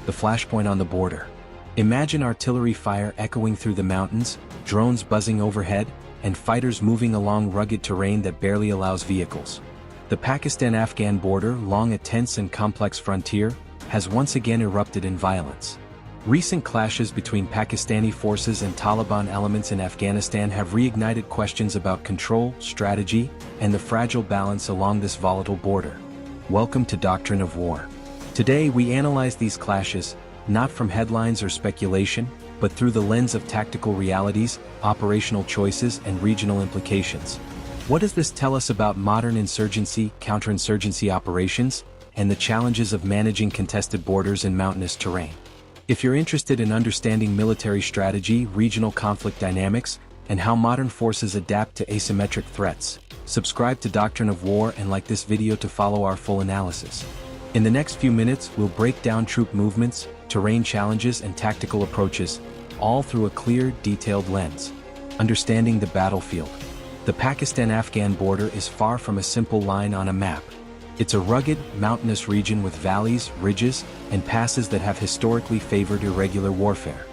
the flashpoint on the border. Imagine artillery fire echoing through the mountains, drones buzzing overhead, and fighters moving along rugged terrain that barely allows vehicles. The Pakistan-Afghan border, long a tense and complex frontier, has once again erupted in violence. Recent clashes between Pakistani forces and Taliban elements in Afghanistan have reignited questions about control, strategy, and the fragile balance along this volatile border. Welcome to Doctrine of War. Today we analyze these clashes, not from headlines or speculation, but through the lens of tactical realities, operational choices, and regional implications. What does this tell us about modern insurgency, counterinsurgency operations, and the challenges of managing contested borders in mountainous terrain? If you're interested in understanding military strategy, regional conflict dynamics, and how modern forces adapt to asymmetric threats, subscribe to Doctrine of War and like this video to follow our full analysis. In the next few minutes, we'll break down troop movements, terrain challenges, and tactical approaches, all through a clear, detailed lens. Understanding the battlefield. The Pakistan-Afghan border is far from a simple line on a map. It's a rugged, mountainous region with valleys, ridges, and passes that have historically favored irregular warfare.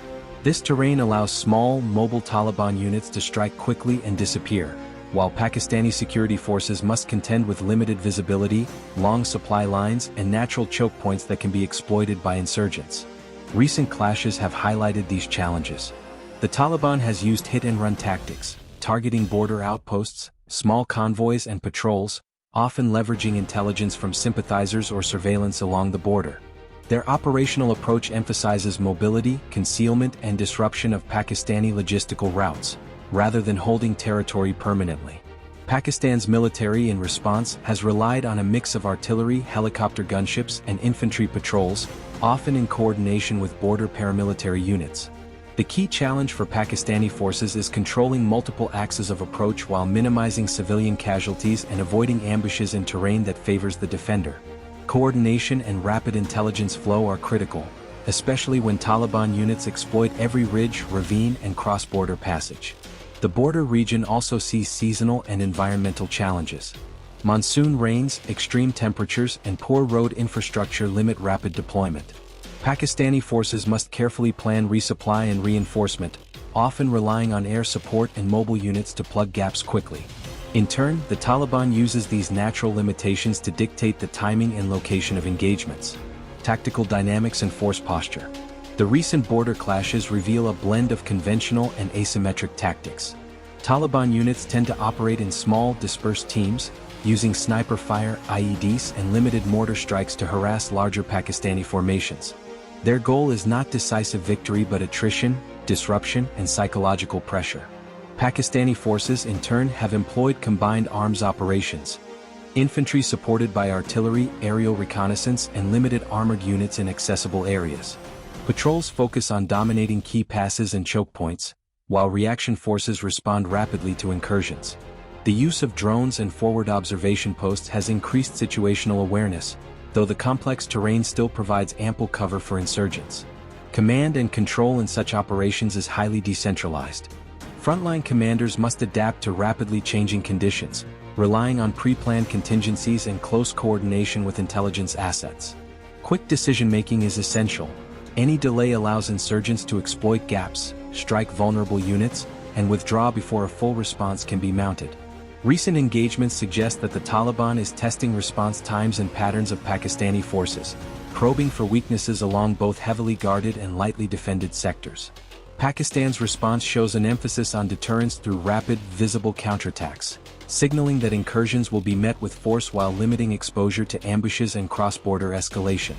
This terrain allows small, mobile Taliban units to strike quickly and disappear, while Pakistani security forces must contend with limited visibility, long supply lines, and natural choke points that can be exploited by insurgents. Recent clashes have highlighted these challenges. The Taliban has used hit-and-run tactics, targeting border outposts, small convoys and patrols, often leveraging intelligence from sympathizers or surveillance along the border. Their operational approach emphasizes mobility, concealment, and disruption of Pakistani logistical routes, rather than holding territory permanently. Pakistan's military, in response, has relied on a mix of artillery, helicopter gunships, and infantry patrols, often in coordination with border paramilitary units. The key challenge for Pakistani forces is controlling multiple axes of approach while minimizing civilian casualties and avoiding ambushes in terrain that favors the defender. Coordination and rapid intelligence flow are critical, especially when Taliban units exploit every ridge, ravine, and cross-border passage. The border region also sees seasonal and environmental challenges. Monsoon rains, extreme temperatures, and poor road infrastructure limit rapid deployment. Pakistani forces must carefully plan resupply and reinforcement, often relying on air support and mobile units to plug gaps quickly. In turn, the Taliban uses these natural limitations to dictate the timing and location of engagements. Tactical dynamics and force posture. The recent border clashes reveal a blend of conventional and asymmetric tactics. Taliban units tend to operate in small, dispersed teams, using sniper fire, IEDs, and limited mortar strikes to harass larger Pakistani formations. Their goal is not decisive victory but attrition, disruption, and psychological pressure. Pakistani forces, in turn, have employed combined arms operations. Infantry supported by artillery, aerial reconnaissance, and limited armored units in accessible areas. Patrols focus on dominating key passes and choke points, while reaction forces respond rapidly to incursions. The use of drones and forward observation posts has increased situational awareness, though the complex terrain still provides ample cover for insurgents. Command and control in such operations is highly decentralized. Frontline commanders must adapt to rapidly changing conditions, relying on pre-planned contingencies and close coordination with intelligence assets. Quick decision-making is essential. Any delay allows insurgents to exploit gaps, strike vulnerable units, and withdraw before a full response can be mounted. Recent engagements suggest that the Taliban is testing response times and patterns of Pakistani forces, probing for weaknesses along both heavily guarded and lightly defended sectors. Pakistan's response shows an emphasis on deterrence through rapid, visible counterattacks, signaling that incursions will be met with force while limiting exposure to ambushes and cross-border escalation.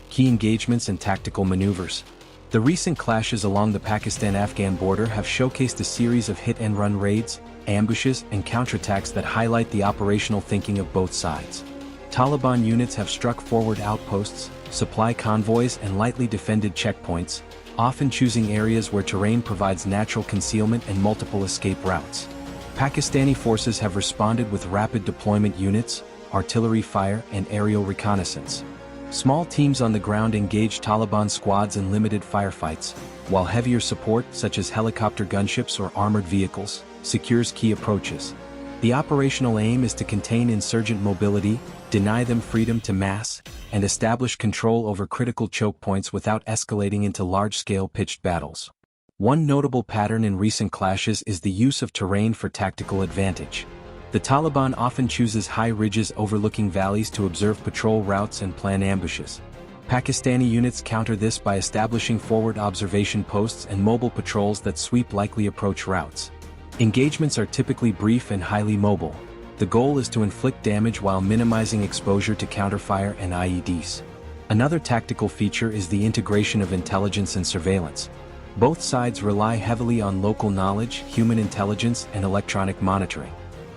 Key engagements and tactical maneuvers. The recent clashes along the Pakistan-Afghan border have showcased a series of hit-and-run raids, ambushes, and counterattacks that highlight the operational thinking of both sides. Taliban units have struck forward outposts, supply convoys, and lightly defended checkpoints, often choosing areas where terrain provides natural concealment and multiple escape routes. Pakistani forces have responded with rapid deployment units, artillery fire, and aerial reconnaissance. Small teams on the ground engage Taliban squads in limited firefights, while heavier support, such as helicopter gunships or armored vehicles, secures key approaches. The operational aim is to contain insurgent mobility, deny them freedom to mass, and establish control over critical choke points without escalating into large-scale pitched battles. One notable pattern in recent clashes is the use of terrain for tactical advantage. The Taliban often chooses high ridges overlooking valleys to observe patrol routes and plan ambushes. Pakistani units counter this by establishing forward observation posts and mobile patrols that sweep likely approach routes. Engagements are typically brief and highly mobile. The goal is to inflict damage while minimizing exposure to counterfire and IEDs. Another tactical feature is the integration of intelligence and surveillance. Both sides rely heavily on local knowledge, human intelligence, and electronic monitoring.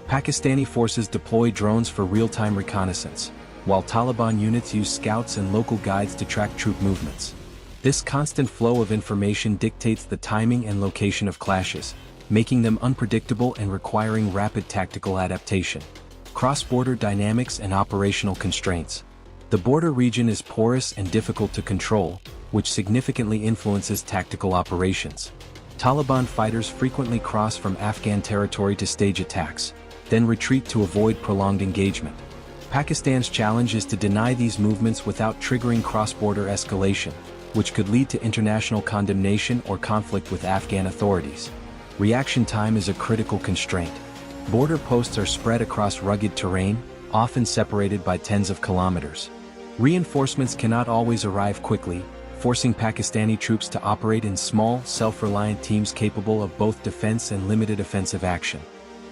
Pakistani forces deploy drones for real-time reconnaissance, while Taliban units use scouts and local guides to track troop movements. This constant flow of information dictates the timing and location of clashes, making them unpredictable and requiring rapid tactical adaptation. Cross-border dynamics and operational constraints. The border region is porous and difficult to control, which significantly influences tactical operations. Taliban fighters frequently cross from Afghan territory to stage attacks, then retreat to avoid prolonged engagement. Pakistan's challenge is to deny these movements without triggering cross-border escalation, which could lead to international condemnation or conflict with Afghan authorities. Reaction time is a critical constraint. Border posts are spread across rugged terrain, often separated by tens of kilometers. Reinforcements cannot always arrive quickly, forcing Pakistani troops to operate in small, self-reliant teams capable of both defense and limited offensive action.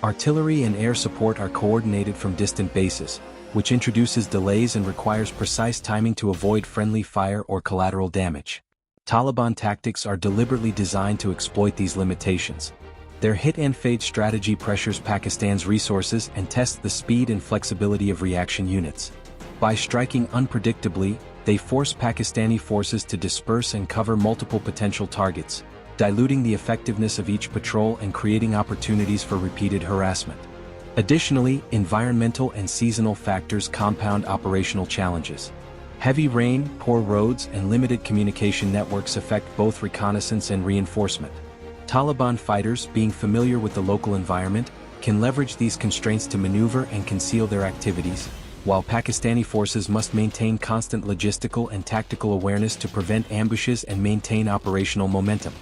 Artillery and air support are coordinated from distant bases, which introduces delays and requires precise timing to avoid friendly fire or collateral damage. Taliban tactics are deliberately designed to exploit these limitations. Their hit-and-fade strategy pressures Pakistan's resources and tests the speed and flexibility of reaction units. By striking unpredictably, they force Pakistani forces to disperse and cover multiple potential targets, diluting the effectiveness of each patrol and creating opportunities for repeated harassment. Additionally, environmental and seasonal factors compound operational challenges. Heavy rain, poor roads, and limited communication networks affect both reconnaissance and reinforcement. Taliban fighters, being familiar with the local environment, can leverage these constraints to maneuver and conceal their activities, while Pakistani forces must maintain constant logistical and tactical awareness to prevent ambushes and maintain operational momentum.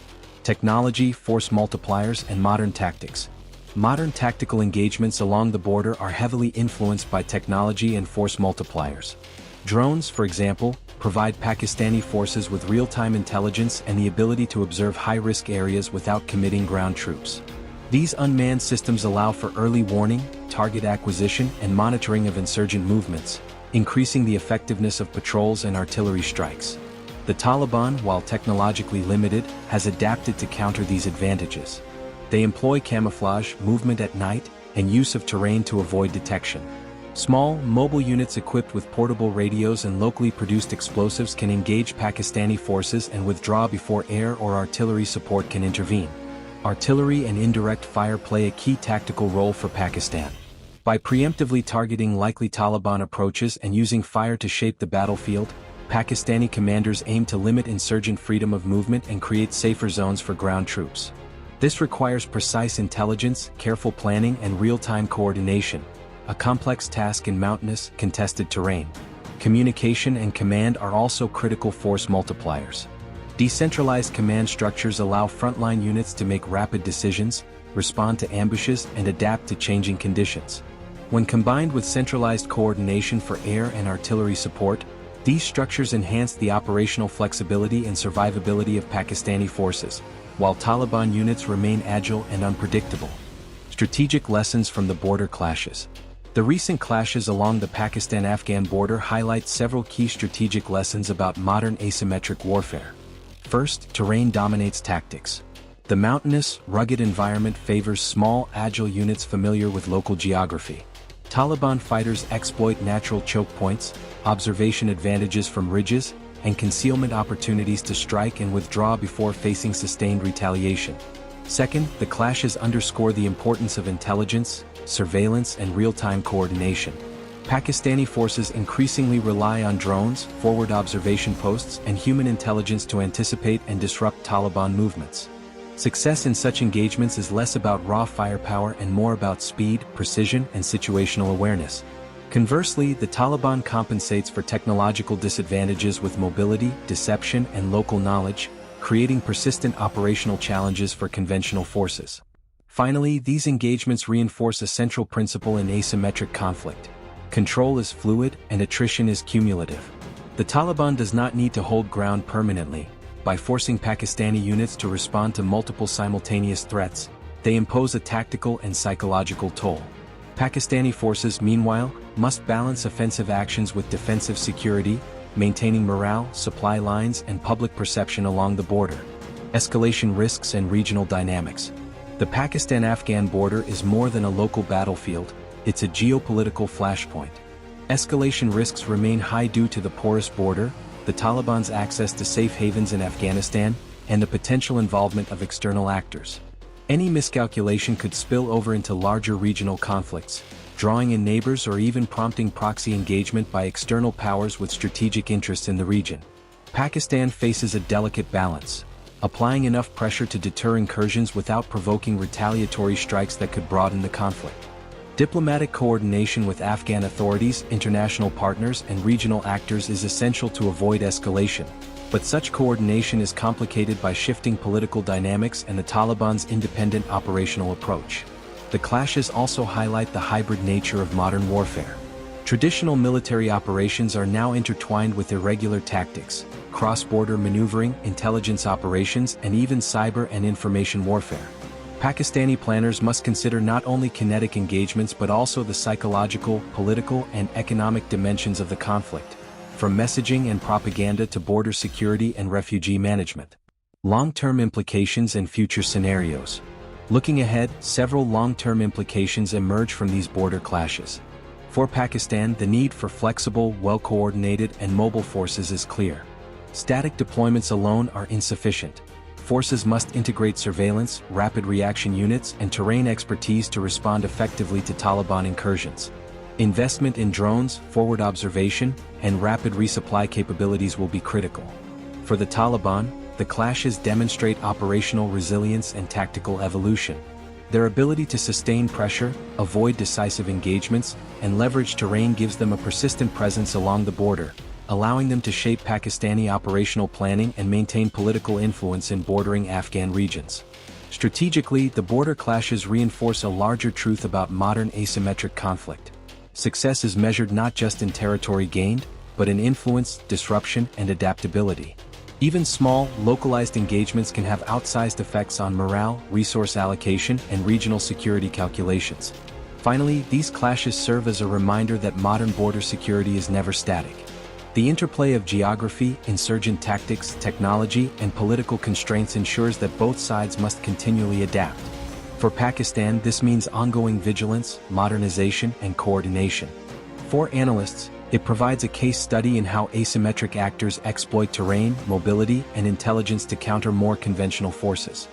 Technology, force multipliers, and modern tactics. Modern tactical engagements along the border are heavily influenced by technology and force multipliers. Drones, for example, provide Pakistani forces with real-time intelligence and the ability to observe high-risk areas without committing ground troops. These unmanned systems allow for early warning, target acquisition, and monitoring of insurgent movements, increasing the effectiveness of patrols and artillery strikes. The Taliban, while technologically limited, has adapted to counter these advantages. They employ camouflage, movement at night, and use of terrain to avoid detection. Small, mobile units equipped with portable radios and locally produced explosives can engage Pakistani forces and withdraw before air or artillery support can intervene. Artillery and indirect fire play a key tactical role for Pakistan. By preemptively targeting likely Taliban approaches and using fire to shape the battlefield, Pakistani commanders aim to limit insurgent freedom of movement and create safer zones for ground troops. This requires precise intelligence, careful planning, and real-time coordination, a complex task in mountainous, contested terrain. Communication and command are also critical force multipliers. Decentralized command structures allow frontline units to make rapid decisions, respond to ambushes, and adapt to changing conditions. When combined with centralized coordination for air and artillery support, these structures enhance the operational flexibility and survivability of Pakistani forces, while Taliban units remain agile and unpredictable. Strategic lessons from the border clashes. The recent clashes along the Pakistan-Afghan border highlight several key strategic lessons about modern asymmetric warfare. First, terrain dominates tactics. The mountainous, rugged environment favors small, agile units familiar with local geography. Taliban fighters exploit natural choke points, observation advantages from ridges, and concealment opportunities to strike and withdraw before facing sustained retaliation. Second, the clashes underscore the importance of intelligence, surveillance, and real-time coordination. Pakistani forces increasingly rely on drones, forward observation posts, and human intelligence to anticipate and disrupt Taliban movements. Success in such engagements is less about raw firepower and more about speed, precision, and situational awareness. Conversely, the Taliban compensates for technological disadvantages with mobility, deception, and local knowledge, creating persistent operational challenges for conventional forces. Finally, these engagements reinforce a central principle in asymmetric conflict. Control is fluid and attrition is cumulative. The Taliban does not need to hold ground permanently. By forcing Pakistani units to respond to multiple simultaneous threats, they impose a tactical and psychological toll. Pakistani forces, meanwhile, must balance offensive actions with defensive security, maintaining morale, supply lines, and public perception along the border. Escalation risks and regional dynamics. The Pakistan-Afghan border is more than a local battlefield, it's a geopolitical flashpoint. Escalation risks remain high due to the porous border, the Taliban's access to safe havens in Afghanistan, and the potential involvement of external actors. Any miscalculation could spill over into larger regional conflicts, drawing in neighbors or even prompting proxy engagement by external powers with strategic interests in the region. Pakistan faces a delicate balance, applying enough pressure to deter incursions without provoking retaliatory strikes that could broaden the conflict. Diplomatic coordination with Afghan authorities, international partners, and regional actors is essential to avoid escalation, but such coordination is complicated by shifting political dynamics and the Taliban's independent operational approach. The clashes also highlight the hybrid nature of modern warfare. Traditional military operations are now intertwined with irregular tactics, cross-border maneuvering, intelligence operations, and even cyber and information warfare. Pakistani planners must consider not only kinetic engagements but also the psychological, political, and economic dimensions of the conflict, from messaging and propaganda to border security and refugee management. Long-term implications and future scenarios. Looking ahead, several long-term implications emerge from these border clashes. For Pakistan, the need for flexible, well-coordinated, and mobile forces is clear. Static deployments alone are insufficient. Forces must integrate surveillance, rapid reaction units, and terrain expertise to respond effectively to Taliban incursions. Investment in drones, forward observation, and rapid resupply capabilities will be critical. For the Taliban, the clashes demonstrate operational resilience and tactical evolution. Their ability to sustain pressure, avoid decisive engagements, and leverage terrain gives them a persistent presence along the border, allowing them to shape Pakistani operational planning and maintain political influence in bordering Afghan regions. Strategically, the border clashes reinforce a larger truth about modern asymmetric conflict. Success is measured not just in territory gained, but in influence, disruption, and adaptability. Even small, localized engagements can have outsized effects on morale, resource allocation, and regional security calculations. Finally, these clashes serve as a reminder that modern border security is never static. The interplay of geography, insurgent tactics, technology, and political constraints ensures that both sides must continually adapt. For Pakistan, this means ongoing vigilance, modernization, and coordination. For analysts, it provides a case study in how asymmetric actors exploit terrain, mobility, and intelligence to counter more conventional forces.